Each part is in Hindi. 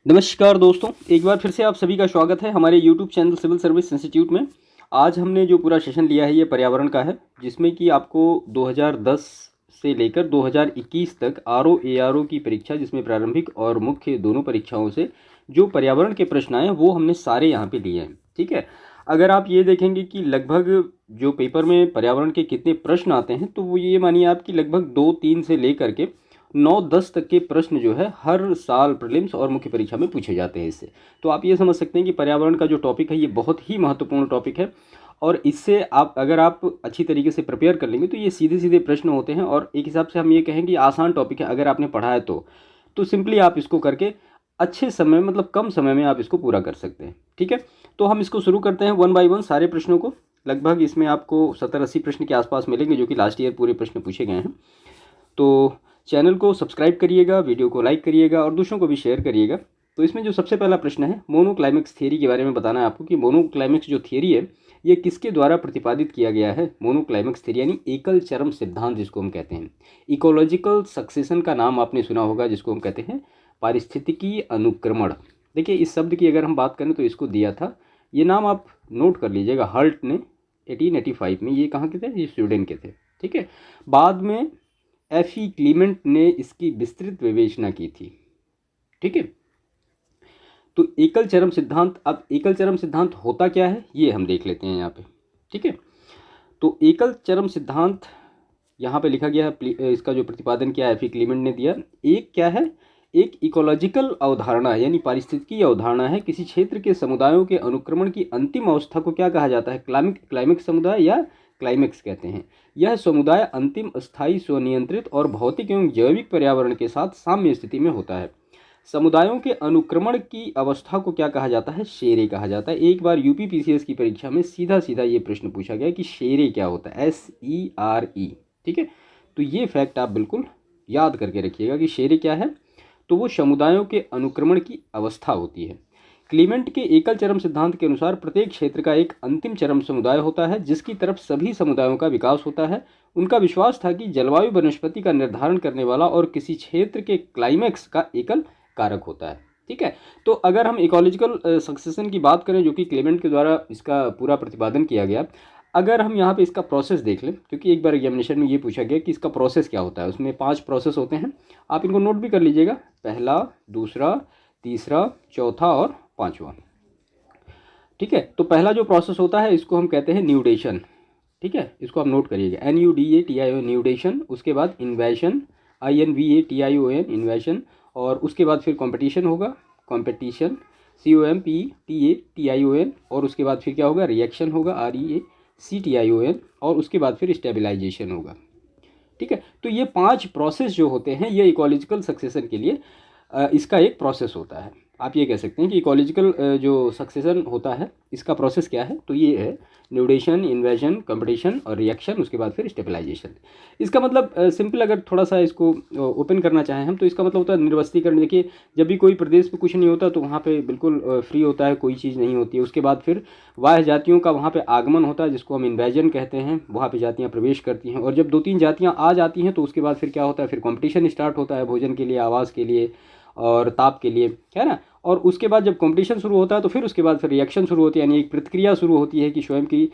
नमस्कार दोस्तों, एक बार फिर से आप सभी का स्वागत है हमारे YouTube channel civil service institute में। आज हमने जो पूरा सेशन लिया है ये पर्यावरण का है, जिसमें कि आपको 2010 से लेकर 2021 तक आरओ एआरओ की परीक्षा, जिसमें प्रारंभिक और मुख्य दोनों परीक्षाओं से जो पर्यावरण के प्रश्न आए वो हमने सारे यहाँ पे लिए हैं। ठीक है, अगर आप ये देखेंगे कि लगभग जो पेपर में पर्यावरण के कितने प्रश्न आते हैं, तो वो ये मानिए आपकी लगभग 2-3 से लेकर के 9-10 तक के प्रश्न जो है हर साल प्रीलिम्स और मुख्य परीक्षा में पूछे जाते हैं इससे। तो आप ये समझ सकते हैं कि पर्यावरण का जो टॉपिक है ये बहुत ही महत्वपूर्ण टॉपिक है, और इससे आप अगर आप अच्छी तरीके से प्रिपेयर कर लेंगे तो ये सीधे सीधे प्रश्न होते हैं, और एक हिसाब से हम ये कहें कि आसान टॉपिक है। अगर आपने पढ़ा है तो सिंपली आप इसको करके अच्छे समय, मतलब कम समय में आप इसको पूरा कर सकते हैं। ठीक है, तो हम इसको शुरू करते हैं वन बाय वन सारे प्रश्नों को। लगभग इसमें आपको 70-80 प्रश्न के आसपास मिलेंगे, जो कि लास्ट ईयर पूरे प्रश्न पूछे गए हैं। तो चैनल को सब्सक्राइब करिएगा, वीडियो को लाइक करिएगा और दूसरों को भी शेयर करिएगा। तो इसमें जो सबसे पहला प्रश्न है, मोनोक्लाइमेक्स थियरी के बारे में बताना है आपको कि मोनोक्लाइमेक्स जो थियरी है ये किसके द्वारा प्रतिपादित किया गया है। मोनोक्लाइमेक्स थियरी यानी एकल चरम सिद्धांत जिसको हम कहते हैं। इकोलॉजिकल सक्सेशन का नाम आपने सुना होगा, जिसको हम कहते हैं पारिस्थितिकी अनुक्रमण। देखिए, इस शब्द की अगर हम बात करें तो इसको दिया था, ये नाम आप नोट कर लीजिएगा, हल्ट ने 1885 में। ये कहाँ के थे? ये स्वीडन के थे। ठीक है, बाद में एफ.ई. क्लीमेंट ने इसकी विस्तृत विवेचना की थी। ठीक है, तो एकल चरम सिद्धांत, अब एकल चरम सिद्धांत होता क्या है ये हम देख लेते हैं यहाँ पे। ठीक है, तो एकल चरम सिद्धांत यहाँ पे लिखा गया है, इसका जो प्रतिपादन किया एफ.ई. क्लीमेंट ने दिया। एक क्या है? एक इकोलॉजिकल अवधारणा है, यानी पारिस्थितिकी अवधारणा है। किसी क्षेत्र के समुदायों के अनुक्रमण की अंतिम अवस्था को क्या कहा जाता है? क्लाइमेक्स समुदाय या क्लाइमेक्स कहते हैं। यह समुदाय अंतिम स्थायी स्वनियंत्रित और भौतिक एवं जैविक पर्यावरण के साथ साम्य स्थिति में होता है। समुदायों के अनुक्रमण की अवस्था को क्या कहा जाता है? शेरे कहा जाता है। एक बार यूपी पीसीएस की परीक्षा में सीधा सीधा ये प्रश्न पूछा गया कि शेरे क्या होता है, SERE। ठीक है, तो ये फैक्ट आप बिल्कुल याद करके रखिएगा कि शेरे क्या है, तो वो समुदायों के अनुक्रमण की अवस्था होती है। क्लीमेंट के एकल चरम सिद्धांत के अनुसार प्रत्येक क्षेत्र का एक अंतिम चरम समुदाय होता है जिसकी तरफ सभी समुदायों का विकास होता है। उनका विश्वास था कि जलवायु वनस्पति का निर्धारण करने वाला और किसी क्षेत्र के क्लाइमेक्स का एकल कारक होता है। ठीक है, तो अगर हम इकोलॉजिकल सक्सेशन की बात करें, जो कि क्लेमेंट के द्वारा इसका पूरा प्रतिपादन किया गया, अगर हम यहाँ पे इसका प्रोसेस देख लें, क्योंकि एक बार एग्जामिनेशन में ये पूछा गया कि इसका प्रोसेस क्या होता है। उसमें 5 प्रोसेस होते हैं, आप इनको नोट भी कर लीजिएगा, पहला, दूसरा, तीसरा, चौथा और पाँचवा। ठीक है, तो पहला जो प्रोसेस होता है इसको हम कहते हैं न्यूडेशन। ठीक है, इसको आप नोट करिएगा, NUDATION न्यूडेशन। उसके बाद इन्वेशन, INVATION इन्वेशन। और उसके बाद फिर कंपटीशन होगा, कॉम्पिटिशन, COMPTATION। और उसके बाद फिर क्या होगा? रिएक्शन होगा, REACTION। और उसके बाद फिर स्टेबलाइजेशन होगा। ठीक है, तो ये 5 प्रोसेस जो होते हैं ये इकोलॉजिकल सक्सेशन के लिए इसका एक प्रोसेस होता है। आप ये कह सकते हैं कि इकोलॉजिकल जो सक्सेशन होता है इसका प्रोसेस क्या है, तो ये है न्यूडेशन, इन्वेशन, कंपटीशन और रिएक्शन, उसके बाद फिर स्टेबलाइजेशन। इसका मतलब सिंपल, अगर थोड़ा सा इसको ओपन करना चाहें हम, तो इसका मतलब होता है निर्वस्तीकरण। देखिए, जब भी कोई प्रदेश पे कुछ नहीं होता तो वहाँ पे बिल्कुल फ्री होता है, कोई चीज़ नहीं होती है। उसके बाद फिर बाह्य जातियों का वहाँ पे आगमन होता है, जिसको हम इन्वेजन कहते हैं। वहाँ पे जातियाँ प्रवेश करती हैं, और जब 2-3 जातियाँ आ जाती हैं तो उसके बाद फिर क्या होता है? फिर कॉम्पिटिशन स्टार्ट होता है, भोजन के लिए, आवास के लिए और ताप के लिए, है ना। और उसके बाद जब कंपटीशन शुरू होता है तो फिर उसके बाद फिर रिएक्शन शुरू होती है, यानी एक प्रतिक्रिया शुरू होती है कि स्वयं की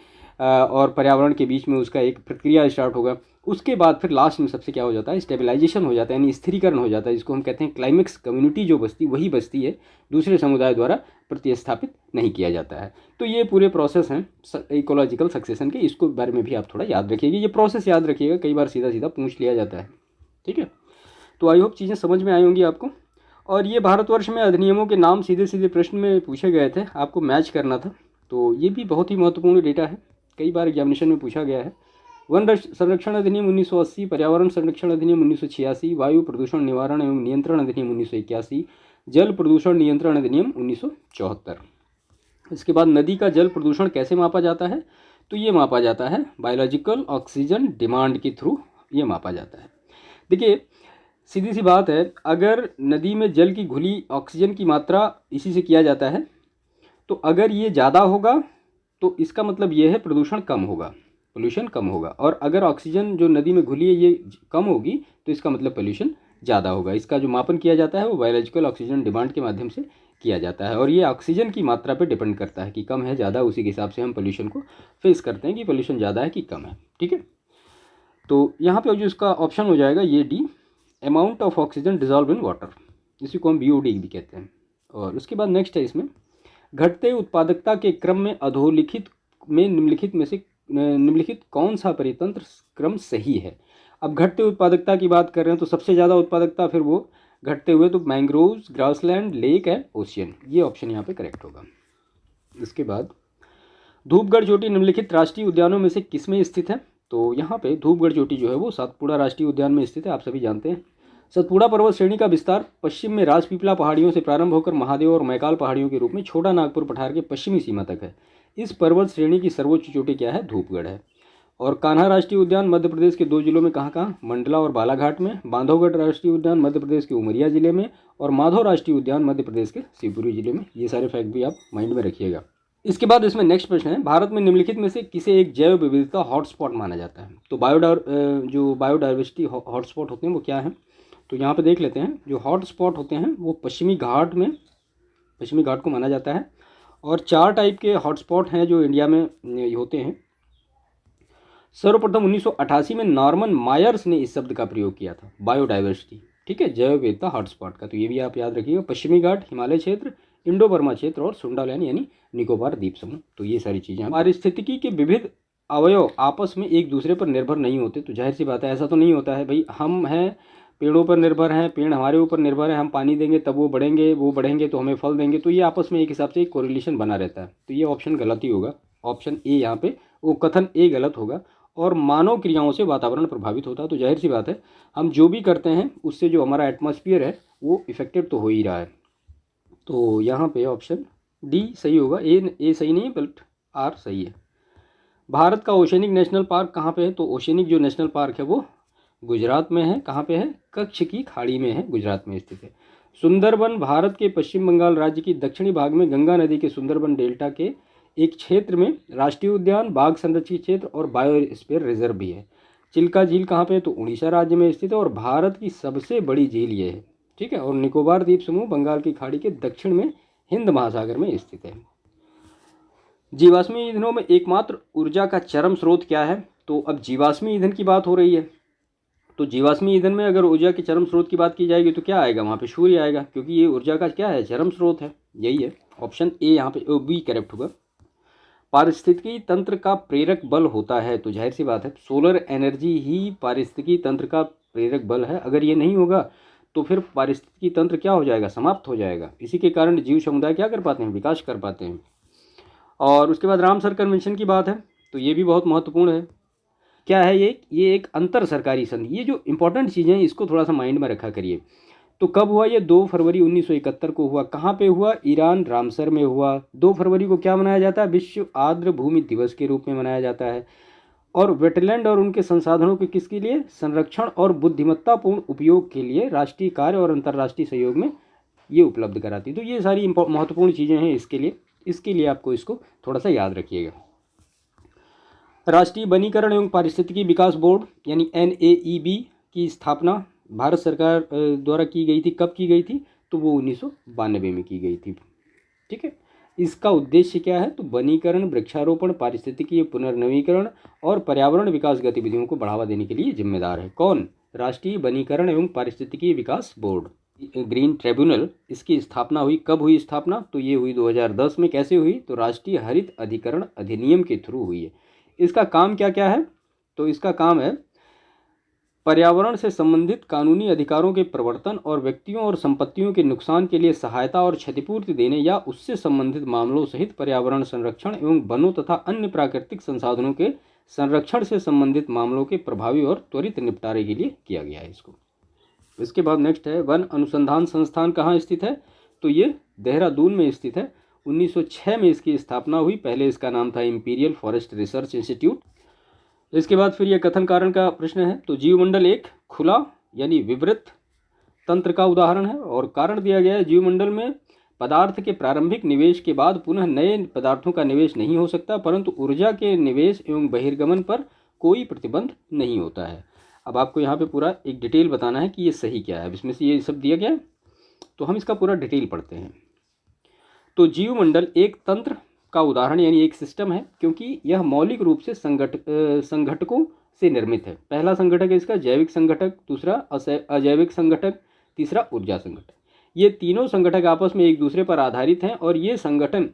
और पर्यावरण के बीच में उसका एक प्रतिक्रिया स्टार्ट होगा। उसके बाद फिर लास्ट में सबसे क्या हो जाता है? स्टेबलाइजेशन हो जाता है, यानी स्थिरीकरण हो जाता है, जिसको हम कहते हैं क्लाइमेक्स। कम्युनिटी जो बस्ती वही बस्ती है, दूसरे समुदाय द्वारा प्रतिस्थापित नहीं किया जाता है। तो ये पूरे प्रोसेस हैं इकोलॉजिकल सक्सेशन के, इसको बारे में भी आप थोड़ा याद रखिएगा, ये प्रोसेस याद रखिएगा, कई बार सीधा सीधा पूछ लिया जाता है। ठीक है, तो आई होप चीज़ें समझ में आई होंगी आपको। और ये भारतवर्ष में अधिनियमों के नाम सीधे सीधे प्रश्न में पूछे गए थे, आपको मैच करना था, तो ये भी बहुत ही महत्वपूर्ण डेटा है, कई बार एग्जामिनेशन में पूछा गया है। वन संरक्षण अधिनियम 1980, पर्यावरण संरक्षण अधिनियम 1986, वायु प्रदूषण निवारण एवं नियंत्रण अधिनियम 1981, जल प्रदूषण नियंत्रण अधिनियम 1974। इसके बाद नदी का जल प्रदूषण कैसे मापा जाता है? तो ये मापा जाता है बायोलॉजिकल ऑक्सीजन डिमांड के थ्रू, ये मापा जाता है। देखिए, सीधी सी बात है, अगर नदी में जल की घुली ऑक्सीजन की मात्रा इसी से किया जाता है, तो अगर ये ज़्यादा होगा तो इसका मतलब ये है प्रदूषण कम होगा, पोल्यूशन कम होगा। और अगर ऑक्सीजन जो नदी में घुली है ये कम होगी तो इसका मतलब पोल्यूशन ज़्यादा होगा। इसका जो मापन किया जाता है वो बायोलॉजिकल ऑक्सीजन डिमांड के माध्यम से किया जाता है और ये ऑक्सीजन की मात्रा पे डिपेंड करता है कि कम है ज़्यादा, उसी के हिसाब से हम पोल्यूशन को फेस करते हैं कि पोल्यूशन ज़्यादा है कि कम है। ठीक है, तो यहाँ पे जो इसका ऑप्शन हो जाएगा ये D, amount of oxygen dissolve in water, इसी को हम BOD भी कहते हैं। और उसके बाद नेक्स्ट है इसमें, घटते उत्पादकता के क्रम में अधोलिखित में निम्नलिखित कौन सा परितंत्र क्रम सही है। अब घटते उत्पादकता की बात कर रहे हैं तो सबसे ज़्यादा उत्पादकता फिर वो घटते हुए तो mangroves, grassland, lake and ocean, ये ऑप्शन यहाँ पे करेक्ट होगा। इसके बाद धूपगढ़ चोटी निम्नलिखित राष्ट्रीय उद्यानों में से किस में स्थित है। तो यहाँ पे धूपगढ़ चोटी जो है वो सातपुड़ा राष्ट्रीय उद्यान में स्थित है, आप सभी जानते हैं। सतपुड़ा पर्वत श्रेणी का विस्तार पश्चिम में राजपीपला पहाड़ियों से प्रारंभ होकर महादेव और मैकाल पहाड़ियों के रूप में छोटा नागपुर पठार के पश्चिमी सीमा तक है। इस पर्वत श्रेणी की सर्वोच्च चोटी क्या है, धूपगढ़ है। और कान्हा राष्ट्रीय उद्यान मध्य प्रदेश के 2 जिलों में कहाँ, मंडला और बालाघाट में। बांधवगढ़ राष्ट्रीय उद्यान मध्य प्रदेश के उमरिया जिले में और माधव राष्ट्रीय उद्यान मध्य प्रदेश के शिवपुरी जिले में। ये सारे फैक्ट भी आप माइंड में रखिएगा। इसके बाद इसमें नेक्स्ट प्रश्न है, भारत में निम्नलिखित में से किसे एक जैव विविधता हॉटस्पॉट माना जाता है। तो बायोडाइवर्सिटी हॉटस्पॉट होते हैं वो क्या है, तो यहाँ पे देख लेते हैं। जो हॉटस्पॉट होते हैं वो पश्चिमी घाट को माना जाता है। और 4 टाइप के हॉटस्पॉट हैं जो इंडिया में होते हैं। सर्वप्रथम 1988 में नॉर्मन मायर्स ने इस शब्द का प्रयोग किया था, बायोडाइवर्सिटी, ठीक है, जैव विविधता हॉटस्पॉट का। तो ये भी आप याद रखिएगा, पश्चिमी घाट, हिमालय क्षेत्र, इंडो बर्मा क्षेत्र और सुंडरलैंड यानी निकोबार द्वीप समूह। तो ये सारी चीज़ें, पारिस्थितिकी के विविध अवयव आपस में एक दूसरे पर निर्भर नहीं होते। तो जाहिर सी बात है, ऐसा तो नहीं होता है भाई हम हैं पेड़ों पर निर्भर हैं, पेड़ हमारे ऊपर निर्भर है, हम पानी देंगे तब वो बढ़ेंगे तो हमें फल देंगे। तो ये आपस में एक हिसाब से एक कोरिलेशन बना रहता है। तो ये ऑप्शन गलत ही होगा, ऑप्शन ए यहाँ पे वो कथन ए गलत होगा। और मानव क्रियाओं से वातावरण प्रभावित होता है। तो जाहिर सी बात है हम जो भी करते हैं उससे जो हमारा एटमॉस्फेयर है वो इफेक्टेड तो हो ही रहा है। तो यहाँ पे ऑप्शन डी सही होगा, ए सही नहीं है बट आर सही है। भारत का ओशनिक नेशनल पार्क कहाँ पे है। तो ओशनिक जो नेशनल पार्क है वो गुजरात में है। कहाँ पे है, कच्छ की खाड़ी में है, गुजरात में स्थित है। सुंदरबन भारत के पश्चिम बंगाल राज्य की दक्षिणी भाग में गंगा नदी के सुंदरबन डेल्टा के एक क्षेत्र में राष्ट्रीय उद्यान, बाघ संरक्षित क्षेत्र और बायोस्फीयर रिजर्व भी है। चिल्का झील कहाँ पे है, तो उड़ीसा राज्य में स्थित है और भारत की सबसे बड़ी झील ये है, ठीक है। और निकोबार द्वीप समूह बंगाल की खाड़ी के दक्षिण में हिंद महासागर में स्थित है। जीवाश्मी ईंधनों में एकमात्र ऊर्जा का चरम स्रोत क्या है। तो अब जीवाश्मी ईंधन की बात हो रही है, तो जीवाश्मी ईंधन में अगर ऊर्जा के चरम स्रोत की बात की जाएगी तो क्या आएगा, वहाँ पे सूर्य आएगा, क्योंकि ये ऊर्जा का क्या है, चरम स्रोत है। यही है ऑप्शन ए, यहाँ पे बी करेक्ट होगा। पारिस्थितिकी तंत्र का प्रेरक बल होता है। तो जाहिर सी बात है सोलर एनर्जी ही पारिस्थितिकी तंत्र का प्रेरक बल है। अगर ये नहीं होगा तो फिर पारिस्थितिकी तंत्र क्या हो जाएगा, समाप्त हो जाएगा। इसी के कारण जीव समुदाय क्या कर पाते हैं, विकास कर पाते हैं। और उसके बाद रामसर कन्वेंशन की बात है तो ये भी बहुत महत्वपूर्ण है। क्या है ये एक अंतर सरकारी संधि। ये जो इंपॉर्टेंट चीज़ें हैं इसको थोड़ा सा माइंड में रखा करिए। तो कब हुआ ये, 2 फरवरी 1971 को हुआ। कहाँ पे हुआ, ईरान, रामसर में हुआ। 2 फरवरी को क्या मनाया जाता है, विश्व आर्द्र भूमि दिवस के रूप में मनाया जाता है। और वेटलैंड और उनके संसाधनों के किसके लिए, संरक्षण और बुद्धिमत्तापूर्ण उपयोग के लिए राष्ट्रीय कार्य और अंतर्राष्ट्रीय सहयोग में ये उपलब्ध कराती है। तो ये सारी महत्वपूर्ण चीज़ें हैं इसके लिए आपको इसको थोड़ा सा याद रखिएगा। राष्ट्रीय वनीकरण एवं पारिस्थितिकी विकास बोर्ड यानी NAEB की स्थापना भारत सरकार द्वारा की गई थी। कब की गई थी, तो वो 1992 में की गई थी, ठीक है। इसका उद्देश्य क्या है, तो वनीकरण, वृक्षारोपण, पारिस्थितिकी पुनर्नवीकरण और पर्यावरण विकास गतिविधियों को बढ़ावा देने के लिए जिम्मेदार है। कौन, राष्ट्रीय वनीकरण एवं पारिस्थितिकी विकास बोर्ड, ग्रीन ट्रिब्यूनल। इसकी स्थापना हुई, कब हुई स्थापना, तो ये हुई 2010 में। कैसे हुई, तो राष्ट्रीय हरित अधिकरण अधिनियम के थ्रू हुई है। इसका काम क्या क्या है, तो इसका काम है पर्यावरण से संबंधित कानूनी अधिकारों के प्रवर्तन और व्यक्तियों और संपत्तियों के नुकसान के लिए सहायता और क्षतिपूर्ति देने या उससे संबंधित मामलों सहित पर्यावरण संरक्षण एवं वनों तथा अन्य प्राकृतिक संसाधनों के संरक्षण से संबंधित मामलों के प्रभावी और त्वरित निपटारे के लिए किया गया है इसको। इसके बाद नेक्स्ट है वन अनुसंधान संस्थान कहाँ स्थित है, तो ये देहरादून में स्थित है। 1906 में इसकी स्थापना हुई। पहले इसका नाम था इंपीरियल फॉरेस्ट रिसर्च इंस्टीट्यूट। इसके बाद फिर ये कथन कारण का प्रश्न है। तो जीवमंडल एक खुला यानी विवृत तंत्र का उदाहरण है और कारण दिया गया है जीवमंडल में पदार्थ के प्रारंभिक निवेश के बाद पुनः नए पदार्थों का निवेश नहीं हो सकता, परंतु ऊर्जा के निवेश एवं बहिर्गमन पर कोई प्रतिबंध नहीं होता है। अब आपको यहाँ पे पूरा एक डिटेल बताना है कि ये सही क्या है। अब इसमें से ये सब दिया गया है, तो हम इसका पूरा डिटेल पढ़ते हैं। तो जीवमंडल एक तंत्र का उदाहरण यानी एक सिस्टम है, क्योंकि यह मौलिक रूप से संघटकों से निर्मित है। पहला संघटक है इसका जैविक संघटक, दूसरा अजैविक संघटक, तीसरा ऊर्जा संघटक। ये तीनों संघटक आपस में एक दूसरे पर आधारित हैं और ये संगठन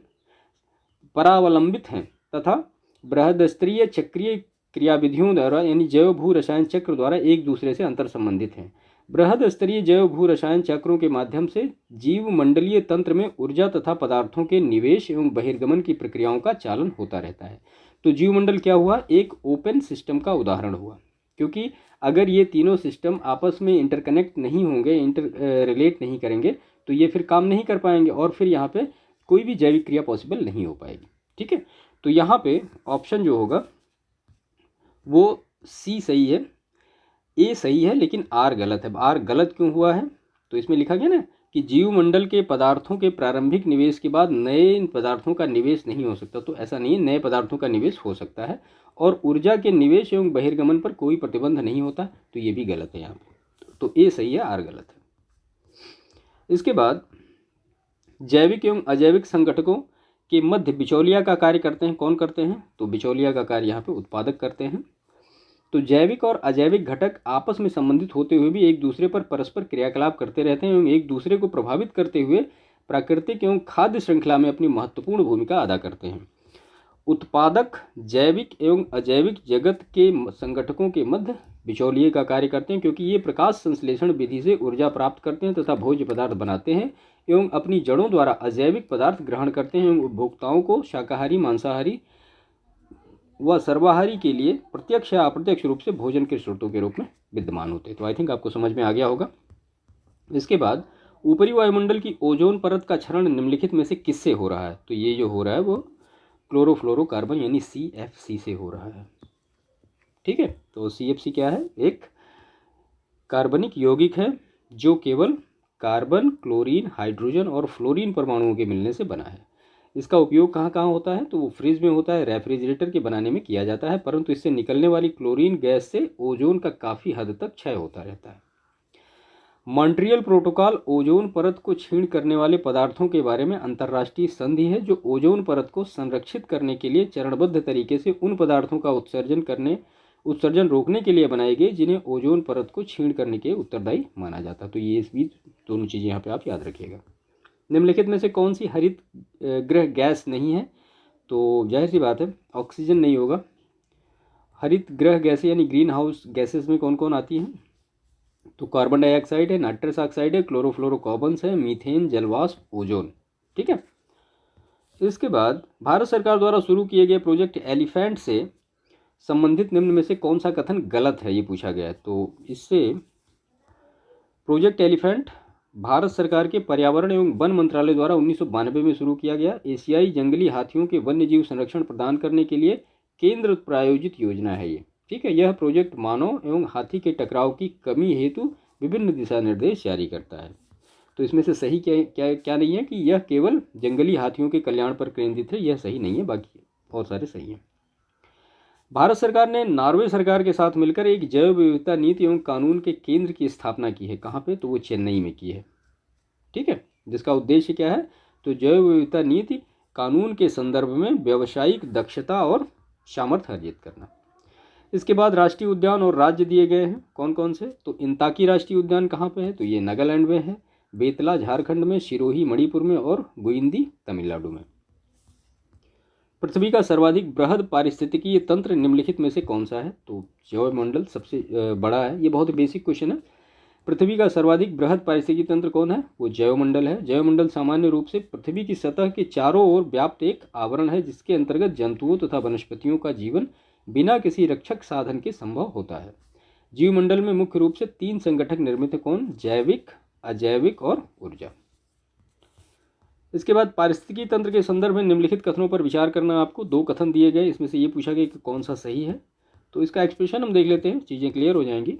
परावलंबित हैं तथा बृहदस्तरीय चक्रीय क्रियाविधियों द्वारा यानी जैव भू रसायन चक्र द्वारा एक दूसरे से अंतर संबंधित हैं। बृहद स्तरीय जैव भू रसायन चक्रों के माध्यम से जीव मंडलीय तंत्र में ऊर्जा तथा पदार्थों के निवेश एवं बहिर्गमन की प्रक्रियाओं का चालन होता रहता है। तो जीवमंडल क्या हुआ, एक ओपन सिस्टम का उदाहरण हुआ, क्योंकि अगर ये तीनों सिस्टम आपस में इंटरकनेक्ट नहीं होंगे, रिलेट नहीं करेंगे, तो ये फिर काम नहीं कर पाएंगे और फिर यहाँ पे कोई भी जैविक क्रिया पॉसिबल नहीं हो पाएगी। ठीक है, तो यहाँ पे ऑप्शन जो होगा वो सी सही है, ए सही है, लेकिन आर गलत है। आर गलत क्यों हुआ है, तो इसमें लिखा गया ना कि जीवमंडल के पदार्थों के प्रारंभिक निवेश के बाद नए पदार्थों का निवेश नहीं हो सकता। तो ऐसा नहीं है, नए पदार्थों का निवेश हो सकता है और ऊर्जा के निवेश एवं बहिर्गमन पर कोई प्रतिबंध नहीं होता, तो ये भी गलत है यहाँ पे। तो ए सही है, आर गलत है। इसके बाद जैविक एवं अजैविक संगठकों के मध्य बिचौलिया का कार्य करते हैं। कौन करते हैं, तो बिचौलिया का कार्य यहाँ पे उत्पादक करते हैं। तो जैविक और अजैविक घटक आपस में संबंधित होते हुए भी एक दूसरे पर परस्पर क्रियाकलाप करते रहते हैं एवं एक दूसरे को प्रभावित करते हुए प्राकृतिक एवं खाद्य श्रृंखला में अपनी महत्वपूर्ण भूमिका अदा करते हैं। उत्पादक जैविक एवं अजैविक जगत के संगठकों के मध्य बिचौलिए का कार्य करते हैं, क्योंकि ये प्रकाश संश्लेषण विधि से ऊर्जा प्राप्त करते हैं तथा भोज्य पदार्थ बनाते हैं एवं अपनी जड़ों द्वारा अजैविक पदार्थ ग्रहण करते हैं एवं उपभोक्ताओं को शाकाहारी, मांसाहारी व सर्वाहारी के लिए प्रत्यक्ष या अप्रत्यक्ष रूप से भोजन के स्रोतों के रूप में विद्यमान होते हैं। तो आई थिंक आपको समझ में आ गया होगा। इसके बाद ऊपरी वायुमंडल की ओजोन परत का क्षरण निम्नलिखित में से किससे हो रहा है, तो ये जो हो रहा है वो क्लोरोफ्लोरोकार्बन यानी CFC से हो रहा है। ठीक है, तो CFC क्या है, एक कार्बनिक यौगिक है जो केवल कार्बन, क्लोरीन, हाइड्रोजन और फ्लोरीन परमाणुओं के मिलने से बना है। इसका उपयोग कहाँ कहाँ होता है, तो वो फ्रिज में होता है, रेफ्रिजरेटर के बनाने में किया जाता है, परंतु इससे निकलने वाली क्लोरीन गैस से ओजोन का काफ़ी हद तक क्षय होता रहता है। मॉन्ट्रियल प्रोटोकॉल ओजोन परत को क्षीण करने वाले पदार्थों के बारे में अंतर्राष्ट्रीय संधि है जो ओजोन परत को संरक्षित करने के लिए चरणबद्ध तरीके से उन पदार्थों का उत्सर्जन रोकने के लिए बनाई गई जिन्हें ओजोन परत को क्षीण करने के उत्तरदायी माना जाता है। तो ये इस बीच दोनों चीज़ें यहाँ पे आप याद रखिएगा। निम्नलिखित में से कौन सी हरित गृह गैस नहीं है, तो जाहिर सी बात है ऑक्सीजन नहीं होगा। हरित गृह गैसें यानी ग्रीन हाउस गैसेस में कौन कौन आती हैं, तो कार्बन डाइऑक्साइड है, नाइट्रस ऑक्साइड है, क्लोरोफ्लोरोकार्बन्स है, मीथेन, जलवाष्प, ओजोन। ठीक है, इसके बाद भारत सरकार द्वारा शुरू किए गए प्रोजेक्ट एलिफेंट से संबंधित निम्न में से कौन सा कथन गलत है, ये पूछा गया है। तो इससे प्रोजेक्ट एलिफेंट भारत सरकार के पर्यावरण एवं वन मंत्रालय द्वारा 1992 में शुरू किया गया एशियाई जंगली हाथियों के वन्यजीव संरक्षण प्रदान करने के लिए केंद्र प्रायोजित योजना है ये। ठीक है, यह प्रोजेक्ट मानव एवं हाथी के टकराव की कमी हेतु विभिन्न दिशा निर्देश जारी करता है। तो इसमें से सही क्या नहीं है कि यह केवल जंगली हाथियों के कल्याण पर केंद्रित है, यह सही नहीं है, बाकी बहुत सारे सही हैं। भारत सरकार ने नॉर्वे सरकार के साथ मिलकर एक जैव विविधता नीति एवं कानून के केंद्र की स्थापना की है। कहाँ पे, तो वो चेन्नई में की है। ठीक है, जिसका उद्देश्य क्या है, तो जैव विविधता नीति कानून के संदर्भ में व्यावसायिक दक्षता और सामर्थ्य अर्जित करना। इसके बाद राष्ट्रीय उद्यान और राज्य दिए गए हैं, कौन कौन से, तो इंताकी राष्ट्रीय उद्यान कहाँ पे है, तो ये नागालैंड में है, बेतला झारखंड में, सिरोही मणिपुर में और गुइंदी तमिलनाडु में। पृथ्वी का सर्वाधिक बृहद पारिस्थितिकीय तंत्र निम्नलिखित में से कौन सा है, तो जैवमंडल सबसे बड़ा है। ये बहुत बेसिक क्वेश्चन है। पृथ्वी का सर्वाधिक बृहद पारिस्थितिकी तंत्र कौन है, वो जैवमंडल है। जैवमंडल सामान्य रूप से पृथ्वी की सतह के चारों ओर व्याप्त एक आवरण है जिसके अंतर्गत जंतुओं तथा वनस्पतियों का जीवन बिना किसी रक्षक साधन के संभव होता है। जीवमंडल में मुख्य रूप से 3 संगठक निर्मित है, कौन, जैविक, अजैविक और ऊर्जा। इसके बाद पारिस्थितिकी तंत्र के संदर्भ में निम्नलिखित कथनों पर विचार करना। आपको 2 कथन दिए गए, इसमें से ये पूछा गया कि कौन सा सही है। तो इसका एक्सप्रेशन हम देख लेते हैं, चीज़ें क्लियर हो जाएंगी।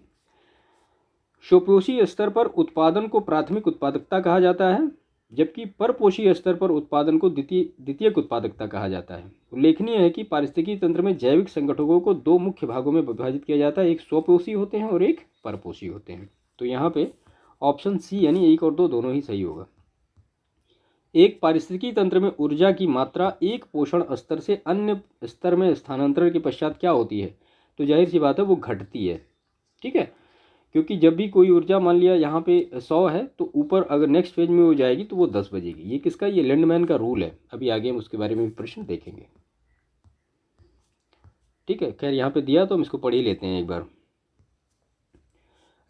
शोपोषी स्तर पर उत्पादन को प्राथमिक उत्पादकता कहा जाता है, जबकि परपोषीय स्तर पर उत्पादन को द्वितीयक उत्पादकता कहा जाता है। उल्लेखनीय है कि पारिस्थितिकी तंत्र में जैविक संगठकों को दो मुख्य भागों में विभाजित किया जाता है, एक स्वपोषी होते हैं और एक परपोषी होते हैं। तो यहाँ पे ऑप्शन सी यानी 1 और 2 दोनों ही सही होगा। एक पारिस्थितिकी तंत्र में ऊर्जा की मात्रा एक पोषण स्तर से अन्य स्तर में स्थानांतरण के पश्चात क्या होती है? तो जाहिर सी बात है वो घटती है। ठीक है, क्योंकि जब भी कोई ऊर्जा मान लिया यहाँ पे 100 है तो ऊपर अगर नेक्स्ट फेज में वो जाएगी तो वो 10 बजेगी। ये किसका? ये लिंडमैन का रूल है। अभी आगे हम उसके बारे में भी प्रश्न देखेंगे। ठीक है, खैर यहाँ पे दिया तो हम इसको पढ़ ही लेते हैं एक बार।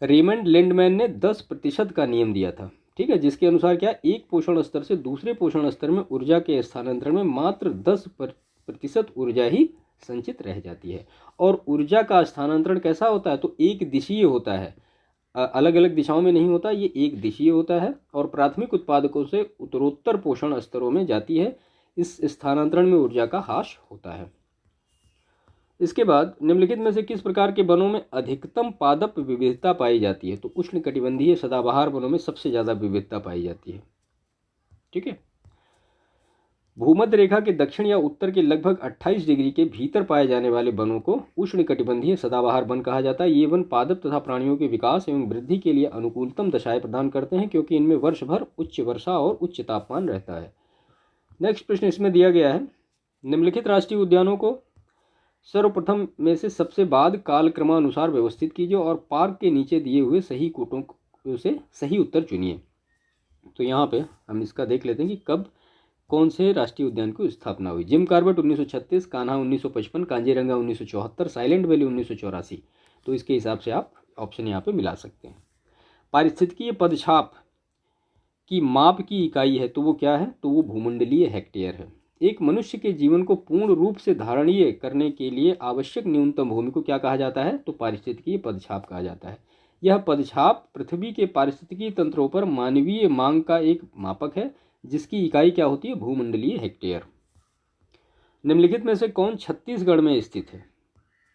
रेमंड लिंडमैन ने 10% का नियम दिया था। ठीक है, जिसके अनुसार क्या, एक पोषण स्तर से दूसरे पोषण स्तर में ऊर्जा के स्थानांतरण में मात्र 10% ऊर्जा ही संचित रह जाती है। और ऊर्जा का स्थानांतरण कैसा होता है? तो एक दिशीय होता है, अलग अलग दिशाओं में नहीं होता, ये एक दिशीय होता है और प्राथमिक उत्पादकों से उत्तरोत्तर पोषण स्तरों में जाती है। इस स्थानांतरण में ऊर्जा का ह्रास होता है। इसके बाद निम्नलिखित में से किस प्रकार के वनों में अधिकतम पादप विविधता पाई जाती है? तो उष्णकटिबंधीय सदाबहार वनों में सबसे ज़्यादा विविधता पाई जाती है। ठीक है, भूमध्य रेखा के दक्षिण या उत्तर के लगभग 28 डिग्री के भीतर पाए जाने वाले वनों को उष्णकटिबंधीय सदाबहार वन कहा जाता है। ये वन पादप तथा प्राणियों के विकास एवं वृद्धि के लिए अनुकूलतम दशाएं प्रदान करते हैं, क्योंकि इनमें वर्ष भर उच्च वर्षा और उच्च तापमान रहता है। नेक्स्ट प्रश्न इसमें दिया गया है, निम्नलिखित राष्ट्रीय उद्यानों को सर्वप्रथम में से सबसे बाद कालक्रमानुसार व्यवस्थित कीजिए और पार्क के नीचे दिए हुए सही कोटों से सही उत्तर चुनिए। तो यहाँ पे हम इसका देख लेते हैं कि कब कौन से राष्ट्रीय उद्यान की स्थापना हुई। Jim Corbett 1936, Kanha 1955, Kaziranga 1974, silent valley 1984। तो इसके हिसाब से आप ऑप्शन यहाँ पे मिला सकते हैं। पारिस्थितिकीय पदछाप की माप की इकाई है तो वो क्या है? तो वो भूमंडलीय हेक्टेयर है। एक मनुष्य के जीवन को पूर्ण रूप से धारणीय करने के लिए आवश्यक न्यूनतम भूमि को क्या कहा जाता है? तो पारिस्थितिकीय पदछाप कहा जाता है। यह पदछाप पृथ्वी के पारिस्थितिकीय तंत्रों पर मानवीय मांग का एक मापक है, जिसकी इकाई क्या होती है? भूमंडलीय हेक्टेयर। निम्नलिखित में से कौन छत्तीसगढ़ में स्थित है?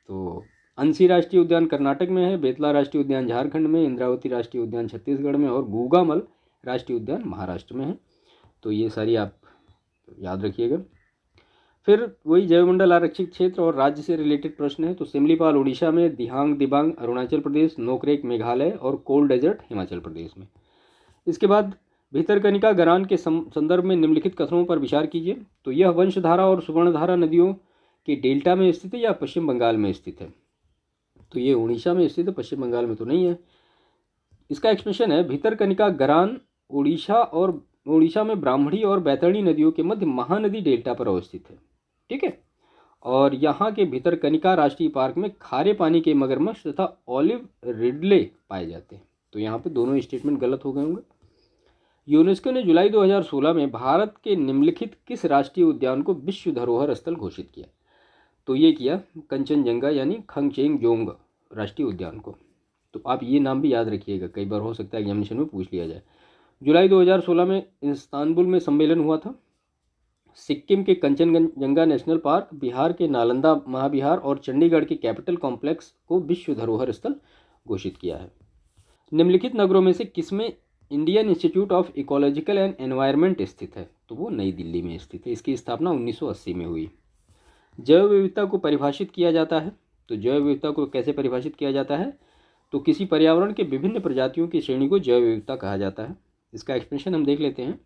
तो अंसी राष्ट्रीय उद्यान कर्नाटक में है, बेतला राष्ट्रीय उद्यान झारखंड में, इंद्रावती राष्ट्रीय उद्यान छत्तीसगढ़ में और गूगामल राष्ट्रीय उद्यान महाराष्ट्र में है। तो ये सारी आप याद रखिएगा। फिर वही जैवमंडल आरक्षित क्षेत्र और राज्य से रिलेटेड प्रश्न है। तो सिमलीपाल उड़ीसा में, दिहांग दिबांग अरुणाचल प्रदेश, नोकरेक मेघालय और कोल्ड डेजर्ट हिमाचल प्रदेश में। इसके बाद भितरकनिका गरान के संदर्भ में निम्नलिखित कथनों पर विचार कीजिए। तो यह वंशधारा और सुवर्णधारा नदियों के डेल्टा में स्थित है या पश्चिम बंगाल में स्थित है? तो ये उड़ीसा में स्थित है, पश्चिम बंगाल में तो नहीं है। इसका एक्सप्रेशन है, भितरकनिका गरान उड़ीसा में ब्राह्मणी और बैतरणी नदियों के मध्य महानदी डेल्टा पर अवस्थित है। ठीक है, और यहाँ के भितरकनिका राष्ट्रीय पार्क में खारे पानी के मगरमच्छ तथा ऑलिव रिडले पाए जाते हैं। तो यहाँ पे दोनों स्टेटमेंट गलत हो गए होंगे। यूनेस्को ने जुलाई 2016 में भारत के निम्नलिखित किस राष्ट्रीय उद्यान को विश्व धरोहर स्थल घोषित किया? तो ये किया कंचनजंगा यानी खंगचेंगजोंग राष्ट्रीय उद्यान को। तो आप ये नाम भी याद रखिएगा, कई बार हो सकता है एग्जामिनेशन में पूछ लिया जाए। जुलाई 2016 में इस्तांबुल में सम्मेलन हुआ था। सिक्किम के कंचनजंगा नेशनल पार्क, बिहार के नालंदा महाविहार और चंडीगढ़ के कैपिटल कॉम्प्लेक्स को विश्व धरोहर स्थल घोषित किया है। निम्नलिखित नगरों में से किसमें Indian institute of ecological and environment स्थित है? तो वो नई दिल्ली में स्थित है। इसकी स्थापना 1980 में हुई। जैव विविधता को परिभाषित किया जाता है। तो जैव विविधता को कैसे परिभाषित किया जाता है? तो किसी पर्यावरण के विभिन्न प्रजातियों की श्रेणी को जैव विविधता कहा जाता है। इसका एक्सप्रेशन हम देख लेते हैं।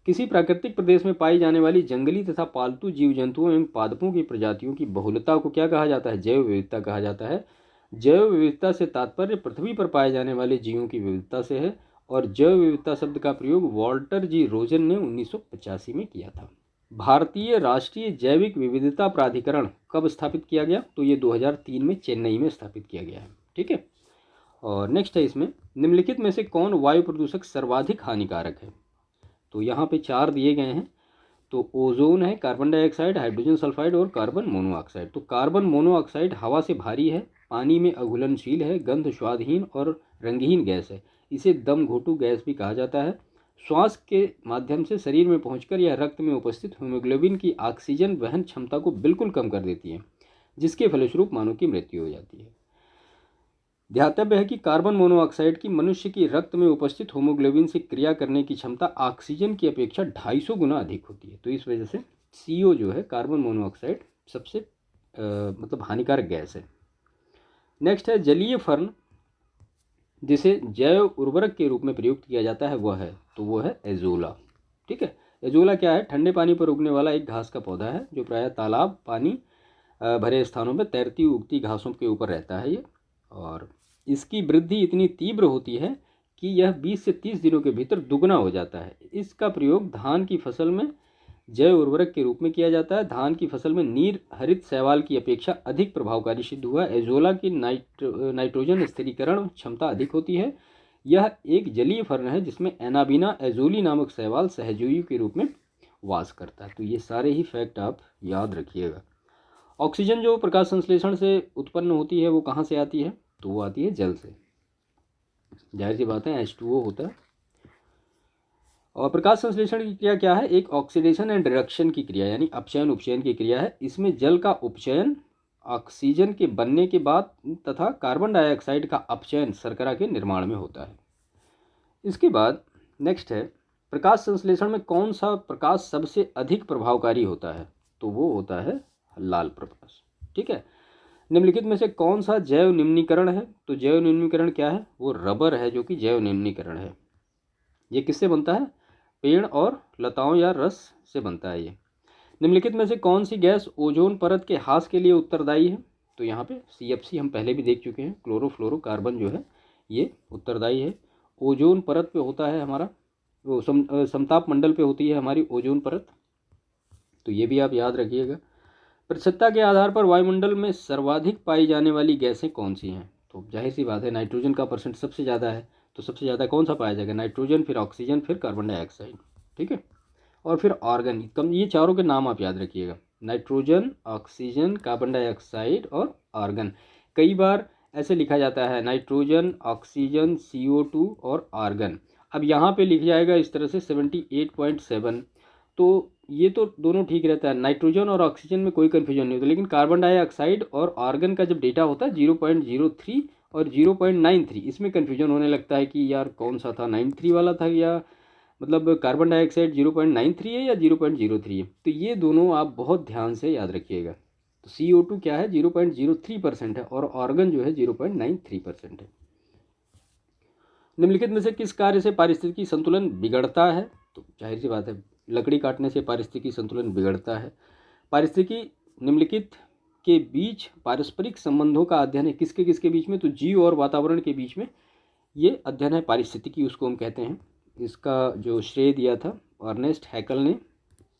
किसी प्राकृतिक प्रदेश में पाई जाने वाली जंगली तथा पालतू जीव जंतुओं एवं पादपों की प्रजातियों की बहुलता को क्या कहा जाता है? जैव विविधता कहा जाता है। जैव विविधता से तात्पर्य पृथ्वी पर पाए जाने वाले जीवों की विविधता से है और जैव विविधता शब्द का प्रयोग वॉल्टर जी रोजन ने 1985 में किया था। भारतीय राष्ट्रीय जैविक विविधता प्राधिकरण कब स्थापित किया गया? तो ये 2003 में चेन्नई में स्थापित किया गया है। ठीक है, और नेक्स्ट है इसमें, निम्नलिखित में से कौन वायु प्रदूषक सर्वाधिक हानिकारक है? तो यहाँ पे 4 दिए गए हैं। तो ओजोन है, कार्बन डाइऑक्साइड, हाइड्रोजन सल्फाइड और कार्बन मोनोऑक्साइड। तो कार्बन मोनोऑक्साइड हवा से भारी है, पानी में अघुलनशील है, गंध स्वादहीन और रंगहीन गैस है। इसे दम घोटू गैस भी कहा जाता है। श्वास के माध्यम से शरीर में पहुंचकर यह रक्त में उपस्थित हीमोग्लोबिन की ऑक्सीजन वहन क्षमता को बिल्कुल कम कर देती है, जिसके फलस्वरूप मानव की मृत्यु हो जाती है। ध्यातव्य है कि कार्बन मोनोऑक्साइड की मनुष्य की रक्त में उपस्थित होमोग्लोबिन से क्रिया करने की क्षमता ऑक्सीजन की अपेक्षा 250 गुना अधिक होती है। तो इस वजह से CO जो है, कार्बन मोनोऑक्साइड, सबसे मतलब हानिकारक गैस है। नेक्स्ट है जलीय फर्न, जिसे जैव उर्वरक के रूप में प्रयुक्त किया जाता है, वो है एजोला। ठीक है, एजोला क्या है? ठंडे पानी पर उगने वाला एक घास का पौधा है जो प्रायः तालाब, पानी भरे स्थानों में तैरती उगती घासों के ऊपर रहता है ये, और इसकी वृद्धि इतनी तीव्र होती है कि यह 20 से 30 दिनों के भीतर दुगना हो जाता है। इसका प्रयोग धान की फसल में जैव उर्वरक के रूप में किया जाता है। धान की फसल में नीर हरित शैवाल की अपेक्षा अधिक प्रभावकारी सिद्ध हुआ। एजोला की नाइट्रोजन स्थिरीकरण क्षमता अधिक होती है। यह एक जलीय फर्न है जिसमें एनाबिना एजोली नामक शैवाल सहजीवी के रूप में वास करता है। तो ये सारे ही फैक्ट आप याद रखिएगा। ऑक्सीजन जो प्रकाश संश्लेषण से उत्पन्न होती है वो कहाँ से आती है? तो वो आती है जल से। जाहिर सी बात है, H2O होता है। और प्रकाश संश्लेषण की क्रिया क्या है? एक ऑक्सीडेशन एंड रिडक्शन की क्रिया, यानी अपचयन उपचयन की क्रिया है। इसमें जल का उपचयन ऑक्सीजन के बनने के बाद तथा कार्बन डाइऑक्साइड का अपचयन शर्करा के निर्माण में होता है। इसके बाद नेक्स्ट है, प्रकाश संश्लेषण में कौन सा प्रकाश सबसे अधिक प्रभावकारी होता है? तो वो होता है लाल प्रकाश। ठीक है, निम्नलिखित में से कौन सा जैव निम्नीकरण है? तो जैव निम्नीकरण क्या है? वो रबर है जो कि जैव निम्नीकरण है। ये किससे बनता है? पेड़ और लताओं या रस से बनता है ये। निम्नलिखित में से कौन सी गैस ओजोन परत के ह्रास के लिए उत्तरदायी है? तो यहाँ पे CFC हम पहले भी देख चुके हैं, क्लोरोफ्लोरोकार्बन जो है ये उत्तरदायी है। ओजोन परत पे होता है हमारा, वो समताप मंडल पे होती है हमारी ओजोन परत, तो ये भी आप याद रखिएगा। प्रतिशतता के आधार पर वायुमंडल में सर्वाधिक पाई जाने वाली गैसें कौन सी हैं? तो जाहिर सी बात है, नाइट्रोजन का परसेंट सबसे ज़्यादा है, तो सबसे ज़्यादा कौन सा पाया जाएगा? नाइट्रोजन, फिर ऑक्सीजन, फिर कार्बन डाइऑक्साइड। ठीक है, और फिर आर्गन। कम, ये चारों के नाम आप याद रखिएगा, नाइट्रोजन, ऑक्सीजन, कार्बन डाइऑक्साइड और आर्गन। कई बार ऐसे लिखा जाता है नाइट्रोजन, ऑक्सीजन, CO2 और आर्गन। अब यहाँ पे लिख जाएगा इस तरह से 78.7, तो ये तो दोनों ठीक रहता है, नाइट्रोजन और ऑक्सीजन में कोई कन्फ्यूजन नहीं होता। लेकिन कार्बन डाइऑक्साइड और आर्गन का जब डेटा होता है 0.03 और 0.93, इसमें कन्फ्यूजन होने लगता है कि यार कौन सा था, 93 वाला था, या मतलब कार्बन डाइऑक्साइड 0.93 है या 0.03 है। तो ये दोनों आप बहुत ध्यान से याद रखिएगा। तो CO2 क्या है? 0.03% है, और आर्गन जो है 0.93% है। निम्नलिखित में से किस कार्य से पारिस्थितिकी संतुलन बिगड़ता है? तो जाहिर सी बात है, लकड़ी काटने से पारिस्थितिकी संतुलन बिगड़ता है। पारिस्थितिकी निम्नलिखित के बीच पारस्परिक संबंधों का अध्ययन है। किसके किसके बीच में? तो जीव और वातावरण के बीच में ये अध्ययन है पारिस्थितिकी, उसको हम कहते हैं। इसका जो श्रेय दिया था अर्नेस्ट हैकल ने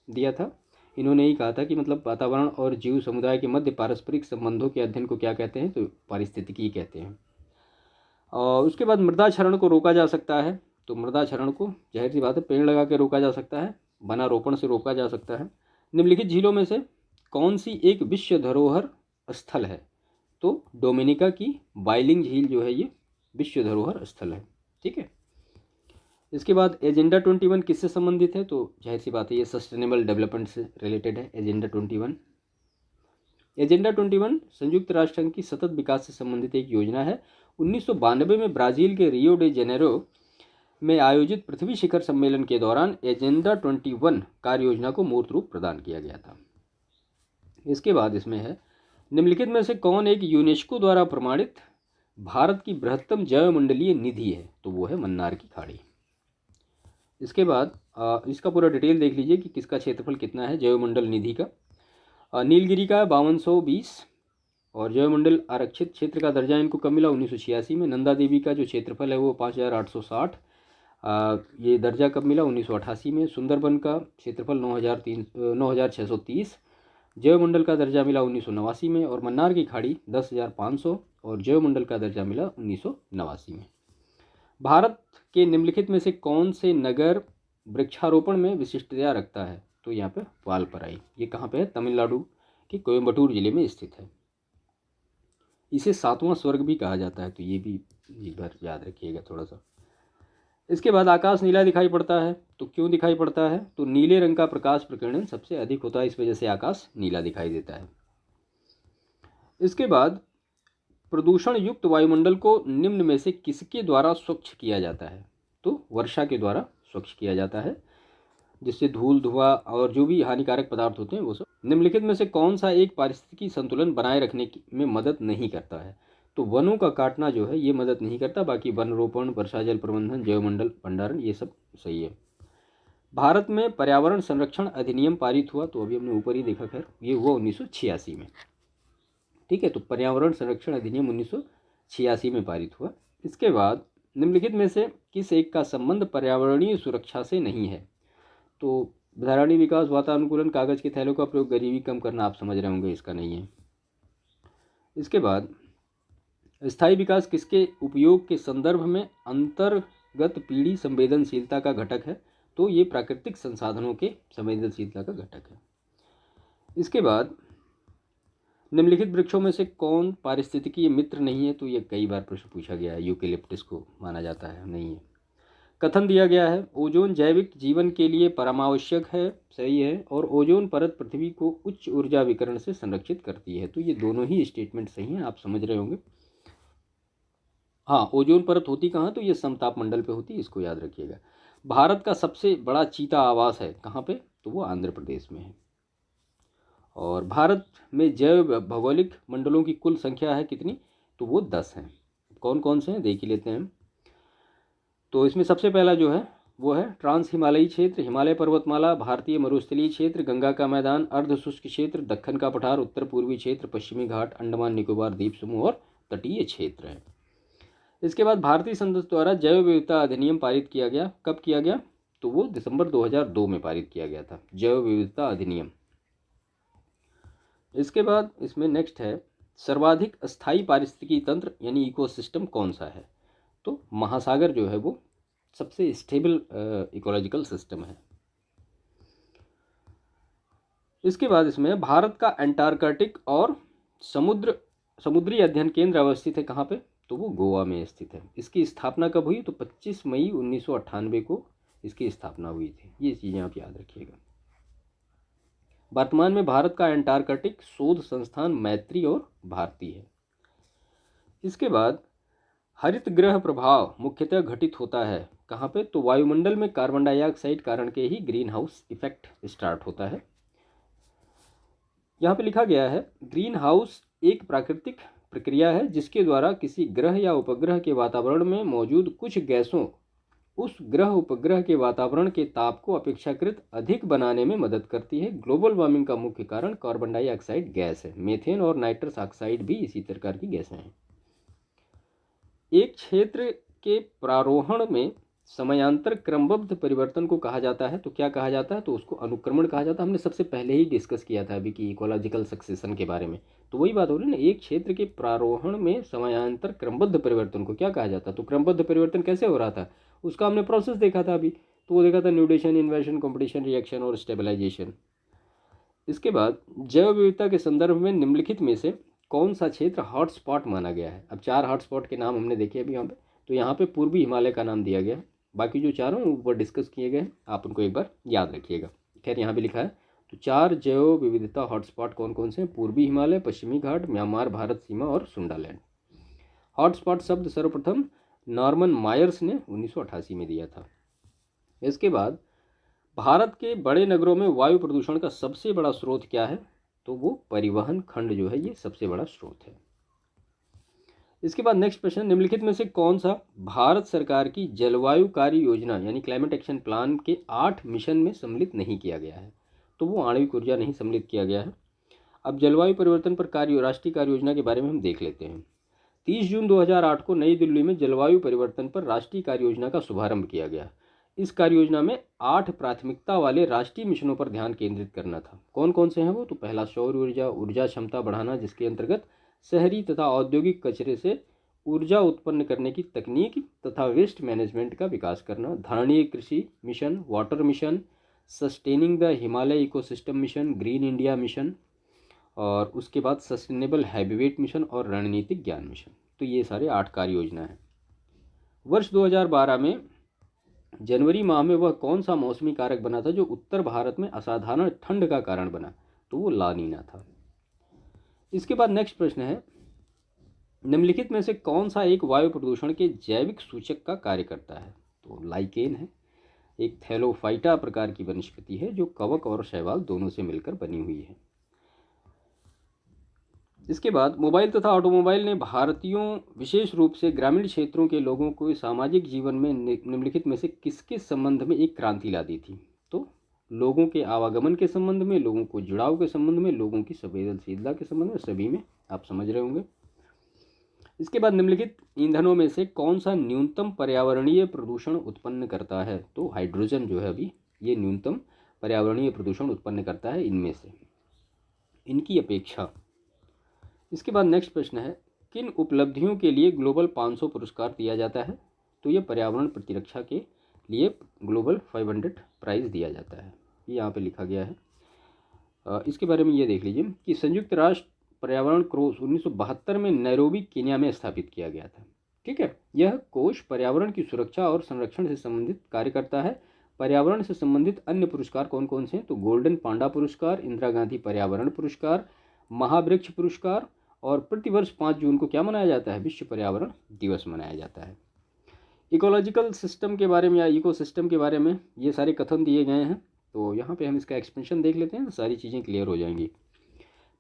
दिया था। इन्होंने ही कहा था कि मतलब वातावरण और जीव समुदाय के मध्य पारस्परिक संबंधों के अध्ययन को क्या कहते हैं? तो पारिस्थितिकी कहते हैं। और उसके बाद मृदा क्षरण को रोका जा सकता है। तो मृदा क्षरण को जाहिर सी बात है पेड़ लगा के रोका जा सकता है, वनारोपण से रोका जा सकता है। निम्नलिखित झीलों में से कौन सी एक विश्व धरोहर स्थल है? तो डोमिनिका की बाइलिंग झील जो है ये विश्व धरोहर स्थल है। ठीक है, इसके बाद एजेंडा 21 किससे संबंधित है? तो जाहिर सी बात है ये सस्टेनेबल डेवलपमेंट से रिलेटेड है। एजेंडा 21 संयुक्त राष्ट्र संघ की सतत विकास से संबंधित एक योजना है। 1992 में ब्राज़ील के रियो डे जेनेरो में आयोजित पृथ्वी शिखर सम्मेलन के दौरान एजेंडा 21 कार्य योजना को मूर्त रूप प्रदान किया गया था। इसके बाद इसमें है, निम्नलिखित में से कौन एक यूनेस्को द्वारा प्रमाणित भारत की बृहत्तम जैवमंडलीय निधि है? तो वो है मन्नार की खाड़ी। इसके बाद इसका पूरा डिटेल देख लीजिए कि किसका क्षेत्रफल कितना है जैवमंडल निधि का। नीलगिरी का 5220, और जैवमंडल आरक्षित क्षेत्र का दर्जा इनको कब मिला? 1986 में। नंदा देवी का जो क्षेत्रफल है वो 5860, ये दर्जा कब मिला? 1988 में। सुंदरबन का क्षेत्रफल 9630, जैवमंडल का दर्जा मिला 1989 में। और मन्नार की खाड़ी 10,500, और जैवमंडल का दर्जा मिला 1989 में। भारत के निम्नलिखित में से कौन से नगर वृक्षारोपण में विशिष्टता रखता है? तो यहाँ पे वालपराई, ये कहाँ पे है? तमिलनाडु के कोयम्बटूर जिले में स्थित है। इसे 7वां स्वर्ग भी कहा जाता है, तो ये भी एक बार याद रखिएगा थोड़ा सा। इसके बाद आकाश नीला दिखाई पड़ता है, तो क्यों दिखाई पड़ता है? तो नीले रंग का प्रकाश प्रकीर्णन सबसे अधिक होता है, इस वजह से आकाश नीला दिखाई देता है। इसके बाद प्रदूषण युक्त वायुमंडल को निम्न में से किसके द्वारा स्वच्छ किया जाता है? तो वर्षा के द्वारा स्वच्छ किया जाता है, जिससे धूल, धुआं और जो भी हानिकारक पदार्थ होते हैं वो सब। निम्नलिखित में से कौन सा एक पारिस्थितिकी संतुलन बनाए रखने में मदद नहीं करता है? तो वनों का काटना जो है ये मदद नहीं करता, बाकी वन रोपण, वर्षा जल प्रबंधन, जैवमंडल भंडारण ये सब सही है। भारत में पर्यावरण संरक्षण अधिनियम पारित हुआ, तो अभी हमने ऊपर ही देखा, खैर ये हुआ 1986 में। ठीक है, तो पर्यावरण संरक्षण अधिनियम 1986 में पारित हुआ। इसके बाद निम्नलिखित में से किस एक का संबंध पर्यावरणीय सुरक्षा से नहीं है? तो धरानी विकास, वातानुकूलन, कागज के थैलों का प्रयोग, गरीबी कम करना, आप समझ रहे होंगे इसका नहीं है। इसके बाद स्थायी विकास किसके उपयोग के संदर्भ में अंतर्गत पीढ़ी संवेदनशीलता का घटक है? तो ये प्राकृतिक संसाधनों के संवेदनशीलता का घटक है। इसके बाद निम्नलिखित वृक्षों में से कौन पारिस्थितिकीय मित्र नहीं है? तो ये कई बार प्रश्न पूछा गया है, यूकेलिप्टस को माना जाता है, नहीं है। कथन दिया गया है ओजोन जैविक जीवन के लिए परमावश्यक है, सही है, और ओजोन परत पृथ्वी को उच्च ऊर्जा विकिरण से संरक्षित करती है। तो ये दोनों ही स्टेटमेंट सही हैं, आप समझ रहे होंगे। हाँ, ओजोन परत होती कहाँ? तो ये समताप मंडल पे होती है, इसको याद रखिएगा। भारत का सबसे बड़ा चीता आवास है कहाँ पे? तो वो आंध्र प्रदेश में है। और भारत में जैव भौगोलिक मंडलों की कुल संख्या है कितनी? तो वो 10 हैं। कौन कौन से हैं देख ही लेते हैं। तो इसमें सबसे पहला जो है वो है ट्रांस हिमालयी क्षेत्र, हिमालय पर्वतमाला, भारतीय मरुस्थलीय क्षेत्र, गंगा का मैदान, अर्ध शुष्क क्षेत्र, दक्कन का पठार, उत्तर पूर्वी क्षेत्र, पश्चिमी घाट, अंडमान निकोबार द्वीप समूह और तटीय क्षेत्र है। इसके बाद भारतीय संसद द्वारा जैव विविधता अधिनियम पारित किया गया। कब किया गया? तो वो दिसंबर 2002 में पारित किया गया था, जैव विविधता अधिनियम। इसके बाद इसमें नेक्स्ट है सर्वाधिक अस्थायी पारिस्थितिकी तंत्र यानी इकोसिस्टम कौन सा है? तो महासागर जो है वो सबसे स्टेबल इकोलॉजिकल सिस्टम है। इसके बाद इसमें भारत का एंटार्कटिक और समुद्री अध्ययन केंद्र अवस्थित है कहाँ पे? तो वो गोवा में स्थित है। इसकी स्थापना कब हुई? तो 25 मई 1998 को इसकी स्थापना हुई थी। ये चीज़ें आप याद रखिएगा। वर्तमान में भारत का एंटार्कटिक शोध संस्थान मैत्री और भारती है। इसके बाद हरित गृह प्रभाव मुख्यतः घटित होता है कहाँ पे? तो वायुमंडल में कार्बन डाइऑक्साइड कारण के ही ग्रीन हाउस इफेक्ट स्टार्ट होता है। यहाँ पे लिखा गया है ग्रीन हाउस एक प्राकृतिक प्रक्रिया है जिसके द्वारा किसी ग्रह या उपग्रह के वातावरण में मौजूद कुछ गैसों उस ग्रह उपग्रह के वातावरण के ताप को अपेक्षाकृत अधिक बनाने में मदद करती है। ग्लोबल वार्मिंग का मुख्य कारण कार्बन डाइऑक्साइड गैस है। मीथेन और नाइट्रस ऑक्साइड भी इसी प्रकार की गैसें हैं। एक क्षेत्र के प्रारोहण में समयांतर क्रमबद्ध परिवर्तन को कहा जाता है। तो क्या कहा जाता है? तो उसको अनुक्रमण कहा जाता है। हमने सबसे पहले ही डिस्कस किया था अभी कि इकोलॉजिकल सक्सेशन के बारे में। तो वही बात हो रही है ना, एक क्षेत्र के प्रारोहण में समयांतर क्रमबद्ध परिवर्तन को क्या कहा जाता है? तो क्रमबद्ध परिवर्तन कैसे हो रहा था उसका हमने प्रोसेस देखा था अभी। तो वो देखा था न्यूडेशन, इन्वर्शन, कॉम्पिटिशन, रिएक्शन और स्टेबलाइजेशन। इसके बाद जैव विविधता के संदर्भ में निम्नलिखित में से कौन सा क्षेत्र हॉटस्पॉट माना गया है? अब 4 हॉटस्पॉट के नाम हमने देखे अभी यहाँ पे। तो यहाँ पे पूर्वी हिमालय का नाम दिया गया है, बाकी जो चारों ऊपर डिस्कस किए गए हैं आप उनको एक बार याद रखिएगा। खैर यहाँ भी लिखा है। तो 4 जैव विविधता हॉटस्पॉट कौन कौन से हैं? पूर्वी हिमालय, पश्चिमी घाट, म्यांमार भारत सीमा और सुंडालैंड। हॉटस्पॉट शब्द सर्वप्रथम नॉर्मन मायर्स ने 1988 में दिया था। इसके बाद भारत के बड़े नगरों में वायु प्रदूषण का सबसे बड़ा स्रोत क्या है? तो वो परिवहन खंड जो है ये सबसे बड़ा स्रोत है। इसके बाद नेक्स्ट प्रश्न, निम्नलिखित में से कौन सा भारत सरकार की जलवायु कार्य योजना यानी क्लाइमेट एक्शन प्लान के 8 मिशन में सम्मिलित नहीं किया गया है? तो वो आणविक ऊर्जा नहीं सम्मिलित किया गया है। अब जलवायु परिवर्तन पर राष्ट्रीय कार्य योजना के बारे में हम देख लेते हैं। 30 जून 2008 को नई दिल्ली में जलवायु परिवर्तन पर राष्ट्रीय कार्य योजना का शुभारंभ किया गया। इस कार्य योजना में 8 प्राथमिकता वाले राष्ट्रीय मिशनों पर ध्यान केंद्रित करना था। कौन कौन से हैं वो? तो पहला सौर ऊर्जा, ऊर्जा क्षमता बढ़ाना जिसके अंतर्गत शहरी तथा औद्योगिक कचरे से ऊर्जा उत्पन्न करने की तकनीक तथा वेस्ट मैनेजमेंट का विकास करना, धारणीय कृषि mission, water mission, sustaining the Himalaya ecosystem mission, green India mission, और उसके बाद सस्टेनेबल हैबिटेट मिशन और रणनीतिक ज्ञान मिशन। तो ये सारे 8 कार्य योजना है। वर्ष 2012 में जनवरी माह में वह कौन सा मौसमी कारक बना था जो उत्तर भारत में असाधारण ठंड का कारण बना? तो वो ला नीना था। इसके बाद नेक्स्ट प्रश्न है निम्नलिखित में से कौन सा एक वायु प्रदूषण के जैविक सूचक का कार्य करता है? तो लाइकेन है। एक थैलोफाइटा प्रकार की वनस्पति है जो कवक और शैवाल दोनों से मिलकर बनी हुई है। इसके बाद मोबाइल तथा ऑटोमोबाइल ने भारतीयों विशेष रूप से ग्रामीण क्षेत्रों के लोगों को सामाजिक जीवन में निम्नलिखित में से किसके संबंध में एक क्रांति ला दी थी? तो लोगों के आवागमन के संबंध में, लोगों को जुड़ाव के संबंध में, लोगों की संवेदनशीलता के संबंध में, सभी में आप समझ रहे होंगे। इसके बाद निम्नलिखित ईंधनों में से कौन सा न्यूनतम पर्यावरणीय प्रदूषण उत्पन्न करता है? तो हाइड्रोजन जो है अभी ये न्यूनतम पर्यावरणीय प्रदूषण उत्पन्न करता है इनमें से, इनकी अपेक्षा। इसके बाद नेक्स्ट प्रश्न है, किन उपलब्धियों के लिए ग्लोबल 500 पुरस्कार दिया जाता है? तो ये पर्यावरण प्रतिरक्षा के लिए ग्लोबल 500 प्राइज़ दिया जाता है, ये यहाँ पे लिखा गया है। इसके बारे में ये देख लीजिए कि संयुक्त राष्ट्र पर्यावरण कोष 1972 में नैरोबी केन्या में स्थापित किया गया था। ठीक है, यह कोष पर्यावरण की सुरक्षा और संरक्षण से संबंधित कार्य करता है। पर्यावरण से संबंधित अन्य पुरस्कार कौन कौन से हैं? तो गोल्डन पांडा पुरस्कार, इंदिरा गांधी पर्यावरण पुरस्कार, महावृक्ष पुरस्कार, और प्रतिवर्ष 5 जून को क्या मनाया जाता है? विश्व पर्यावरण दिवस मनाया जाता है। इकोलॉजिकल सिस्टम के बारे में या इकोसिस्टम के बारे में ये सारे कथन दिए गए हैं, तो यहाँ पे हम इसका एक्सपेंशन देख लेते हैं, सारी चीज़ें क्लियर हो जाएंगी।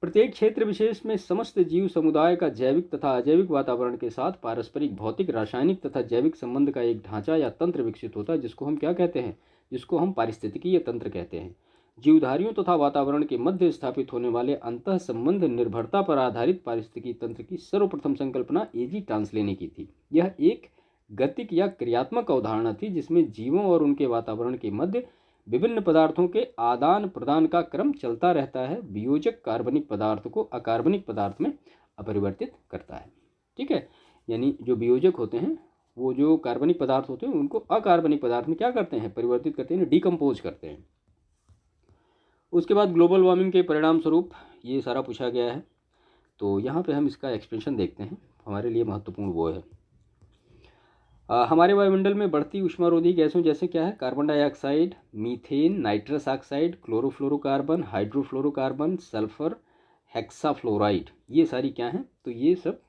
प्रत्येक क्षेत्र विशेष में समस्त जीव समुदाय का जैविक तथा अजैविक वातावरण के साथ पारस्परिक भौतिक, रासायनिक तथा जैविक संबंध का एक ढांचा या तंत्र विकसित होता है, जिसको हम क्या कहते हैं? जिसको हम पारिस्थितिकीय तंत्र कहते हैं। जीवधारियों तथा वातावरण के मध्य स्थापित होने वाले अंतः संबंध निर्भरता पर आधारित पारिस्थितिकी तंत्र की सर्वप्रथम संकल्पना एजी टांसले ने की थी। यह एक गतिक या क्रियात्मक अवधारणा थी जिसमें जीवों और उनके वातावरण के मध्य विभिन्न पदार्थों के आदान प्रदान का क्रम चलता रहता है। वियोजक कार्बनिक पदार्थ को अकार्बनिक पदार्थ में अपरिवर्तित करता है। ठीक है, यानी जो वियोजक होते हैं वो जो कार्बनिक पदार्थ होते हैं उनको अकार्बनिक पदार्थ में क्या करते हैं? परिवर्तित करते हैं, डिकम्पोज करते हैं। उसके बाद ग्लोबल वार्मिंग के परिणाम स्वरूप ये सारा पूछा गया है, तो यहाँ पे हम इसका एक्सप्लेनेशन देखते हैं। हमारे लिए महत्वपूर्ण वो है, हमारे वायुमंडल में बढ़ती उष्मारोधी गैसों जैसे क्या है? Carbon dioxide, methane, nitrous oxide, chlorofluorocarbon, hydrofluorocarbon, sulphur, hexafluoride, ये सारी क्या हैं? तो ये सब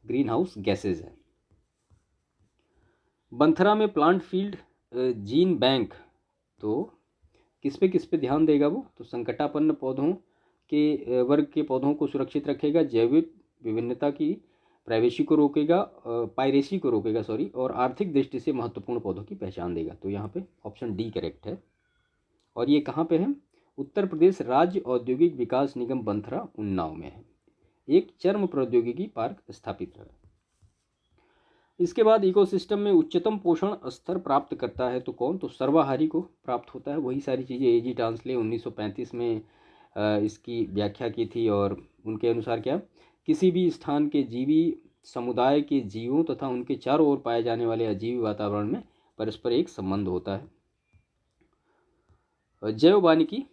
ग्रीन हाउस गैसेज हैं। बंथरा में प्लांट फील्ड जीन बैंक तो किस पे ध्यान देगा वो? तो संकटापन्न पौधों के वर्ग के पौधों को सुरक्षित रखेगा, जैविक विभिन्नता की पायरेसी को रोकेगा और आर्थिक दृष्टि से महत्वपूर्ण पौधों की पहचान देगा। तो यहाँ पे ऑप्शन डी करेक्ट है। और ये कहाँ पे है? उत्तर प्रदेश राज्य औद्योगिक विकास निगम बंथरा, उन्नाव में है। एक चर्म प्रौद्योगिकी पार्क स्थापित है। इसके बाद इकोसिस्टम में उच्चतम पोषण स्तर प्राप्त करता है तो कौन? तो सर्वाहारी को प्राप्त होता है। वही सारी चीज़ें एजी टांसले 1935 में इसकी व्याख्या की थी, और उनके अनुसार क्या? किसी भी स्थान के जीवी समुदाय के जीवों तथा उनके चारों ओर पाए जाने वाले अजीवी वातावरण में परस्पर एक संबंध होता है। जैव वानिकी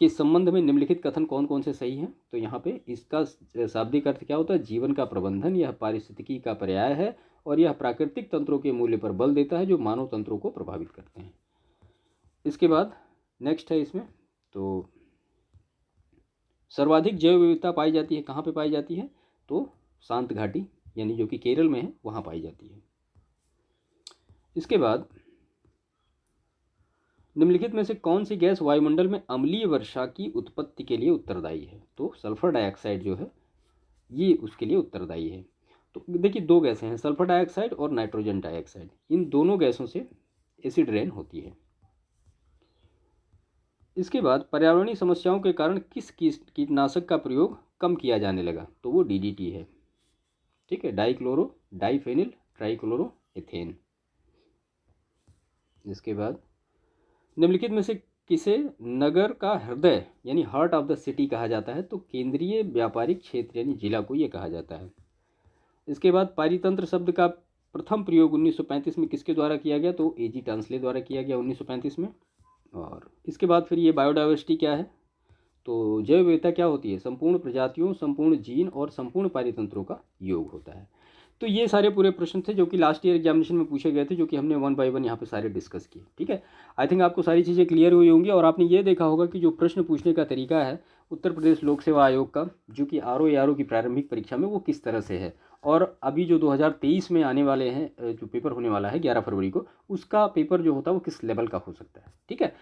के संबंध में निम्नलिखित कथन कौन कौन से सही हैं? तो यहाँ पे इसका शाब्दिक अर्थ क्या होता है? जीवन का प्रबंधन, यह पारिस्थितिकी का पर्याय है और यह प्राकृतिक तंत्रों के मूल्य पर बल देता है जो मानव तंत्रों को प्रभावित करते हैं। इसके बाद नेक्स्ट है इसमें, तो सर्वाधिक जैव विविधता पाई जाती है, कहाँ पे पाई जाती है? तो शांत घाटी, यानी जो कि केरल में है, वहाँ पाई जाती है। इसके बाद निम्नलिखित में से कौन सी गैस वायुमंडल में अम्लीय वर्षा की उत्पत्ति के लिए उत्तरदायी है? तो सल्फर डाइऑक्साइड जो है ये उसके लिए उत्तरदायी है। तो देखिए, दो गैसें हैं, सल्फर डाइऑक्साइड और नाइट्रोजन डाइऑक्साइड। इन दोनों गैसों से एसिड रेन होती है। इसके बाद पर्यावरणीय समस्याओं के कारण किस कीटनाशक का प्रयोग कम किया जाने लगा? तो वो डीडीटी है। ठीक है, डाइक्लोरो डाइफेनिल ट्राइक्लोरो एथेन। इसके बाद निम्नलिखित में से किसे नगर का हृदय यानी हार्ट ऑफ द सिटी कहा जाता है? तो केंद्रीय व्यापारिक क्षेत्र यानी जिला को ये कहा जाता है। इसके बाद पारितंत्र शब्द का प्रथम प्रयोग 1935 में किसके द्वारा किया गया? तो एजी टांसले द्वारा किया गया 1935 में। और इसके बाद फिर ये बायोडाइवर्सिटी क्या है? तो जैव विविधता क्या होती है? संपूर्ण प्रजातियों, संपूर्ण जीन और संपूर्ण पारितंत्रों का योग होता है। तो ये सारे पूरे प्रश्न थे जो कि लास्ट ईयर एग्जामिनेशन में पूछे गए थे, जो कि हमने 1 बाय 1 यहाँ पे सारे डिस्कस किए। ठीक है, आई थिंक आपको सारी चीज़ें क्लियर हुई होंगी। और आपने ये देखा होगा कि जो प्रश्न पूछने का तरीका है उत्तर प्रदेश लोक सेवा आयोग का, जो कि RO की प्रारंभिक परीक्षा में, वो किस तरह से है, और अभी जो 2023 में आने वाले हैं जो पेपर होने वाला है 11 फरवरी को, उसका पेपर जो होता है वो किस लेवल का हो सकता है। ठीक है,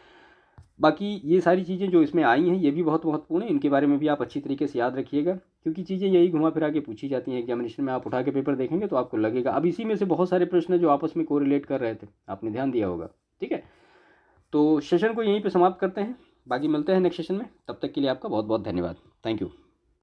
बाकी ये सारी चीज़ें जो इसमें आई हैं ये भी बहुत महत्वपूर्ण है, इनके बारे में भी आप अच्छी तरीके से याद रखिएगा, क्योंकि चीज़ें यही घुमा फिरा के पूछी जाती हैं एग्जामिनेशन में। आप उठा के पेपर देखेंगे तो आपको लगेगा अब इसी में से बहुत सारे प्रश्न जो आपस में कोरिलेट कर रहे थे, आपने ध्यान दिया होगा। ठीक है, तो सेशन को यहीं पर समाप्त करते हैं, बाकी मिलते हैं नेक्स्ट सेशन में। तब तक के लिए आपका बहुत बहुत धन्यवाद। Thank you.